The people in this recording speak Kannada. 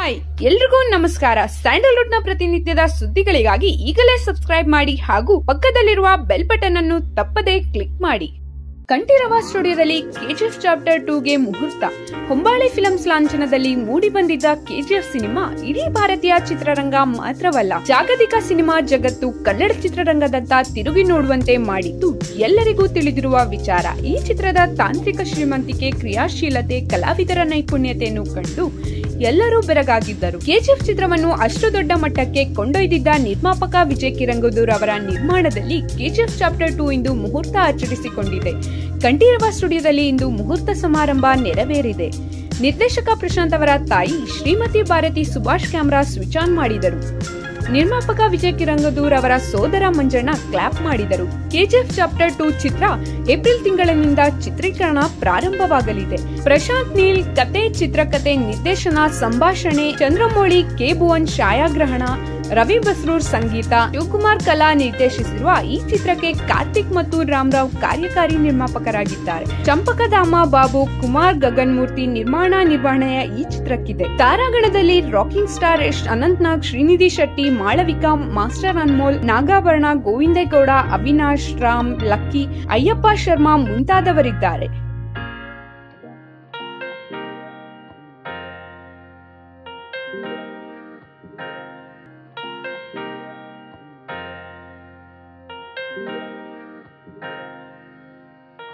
ಹಾಯ್ ಎಲ್ರಿಗೂ ನಮಸ್ಕಾರ. ಸ್ಯಾಂಡಲ್ವುಡ್ ನ ಪ್ರತಿನಿತ್ಯದ ಸುದ್ದಿಗಳಿಗಾಗಿ ಈಗಲೇ ಸಬ್ಸ್ಕ್ರೈಬ್ ಮಾಡಿ ಹಾಗೂ ಪಕ್ಕದಲ್ಲಿರುವ ಬೆಲ್ ಬಟನ್ ಅನ್ನು ತಪ್ಪದೇ ಕ್ಲಿಕ್ ಮಾಡಿ. ಕಂಠೀರವ ಸ್ಟುಡಿಯೋದಲ್ಲಿ ಕೆಜಿಎಫ್ ಚಾಪ್ಟರ್ 2ಗೆ ಮುಹೂರ್ತ. ಹೊಂಬಾಳೆ ಫಿಲ್ಮ್ಸ್ ಲಾಂಛನದಲ್ಲಿ ಮೂಡಿ ಬಂದಿದ್ದ ಕೆಜಿಎಫ್ ಸಿನಿಮಾ ಇಡೀ ಭಾರತೀಯ ಚಿತ್ರರಂಗ ಮಾತ್ರವಲ್ಲ, ಜಾಗತಿಕ ಸಿನಿಮಾ ಜಗತ್ತು ಕನ್ನಡ ಚಿತ್ರರಂಗದತ್ತ ತಿರುಗಿ ನೋಡುವಂತೆ ಮಾಡಿದ್ದು ಎಲ್ಲರಿಗೂ ತಿಳಿದಿರುವ ವಿಚಾರ. ಈ ಚಿತ್ರದ ತಾಂತ್ರಿಕ ಶ್ರೀಮಂತಿಕೆ, ಕ್ರಿಯಾಶೀಲತೆ, ಕಲಾವಿದರ ನೈಪುಣ್ಯತೆಯನ್ನು ಕಂಡು ಎಲ್ಲರೂ ಬೆರಗಾಗಿದ್ದರು. ಕೆಜಿಎಫ್ ಚಿತ್ರವನ್ನು ಅಷ್ಟು ದೊಡ್ಡ ಮಟ್ಟಕ್ಕೆ ಕೊಂಡೊಯ್ದಿದ್ದ ನಿರ್ಮಾಪಕ ವಿಜಯ್ ಕಿರಂಗದೂರ್ ಅವರ ನಿರ್ಮಾಣದಲ್ಲಿ ಕೆಜಿಎಫ್ ಚಾಪ್ಟರ್ 2 ಇಂದು ಮುಹೂರ್ತ ಆಚರಿಸಿಕೊಂಡಿದೆ. ಕಂಠೀರವ ಸ್ಟುಡಿಯೋದಲ್ಲಿ ಇಂದು ಮುಹೂರ್ತ ಸಮಾರಂಭ ನೆರವೇರಿದೆ. ನಿರ್ದೇಶಕ ಪ್ರಶಾಂತ್ ಅವರ ತಾಯಿ Shrimati Bharathi Subhash camera switch on ಮಾಡಿದರು. ನಿರ್ಮಾಪಕ ವಿಜಯ್ ಕಿರಂಗದೂರ್ ಅವರ ಸೋದರ ಮಂಜಣ್ಣ ಕ್ಲಾಪ್ ಮಾಡಿದರು. ಕೆಜಿಎಫ್ ಚಾಪ್ಟರ್ 2 ಚಿತ್ರ ಏಪ್ರಿಲ್ ತಿಂಗಳಿನಿಂದ ಚಿತ್ರೀಕರಣ ಪ್ರಾರಂಭವಾಗಲಿದೆ. ಪ್ರಶಾಂತ್ ನೀಲ್ ಕತೆ, ಚಿತ್ರಕಥೆ, ನಿರ್ದೇಶನ, ಸಂಭಾಷಣೆ, ಚಂದ್ರಮೌಳಿ ಕೆ. ಭುವನ್ ಛಾಯಾಗ್ರಹಣ, ರವಿ ಬಸ್ರೂರ್ ಸಂಗೀತ, ಶಿವಕುಮಾರ್ ಕಲಾ ನಿರ್ದೇಶಿಸಿರುವ ಈ ಚಿತ್ರಕ್ಕೆ ಕಾರ್ತಿಕ್ ಮತ್ತು ರಾಮರಾವ್ ಕಾರ್ಯಕಾರಿ ನಿರ್ಮಾಪಕರಾಗಿದ್ದಾರೆ. ಚಂಪಕಧಾಮ ಬಾಬು, ಕುಮಾರ್ ಗಗನ್ಮೂರ್ತಿ ನಿರ್ವಹಣೆಯ ಈ ಚಿತ್ರಕ್ಕಿದೆ. ತಾರಾಗಣದಲ್ಲಿ rocking star Yash, Ananthnag, Srinidhi Shetty, Malavika, master Anmol, Nagabharana, Govindegowda, Avinash, Ram, Lucky, Ayyappa Sharma ಮುಂತಾದವರಿದ್ದಾರೆ.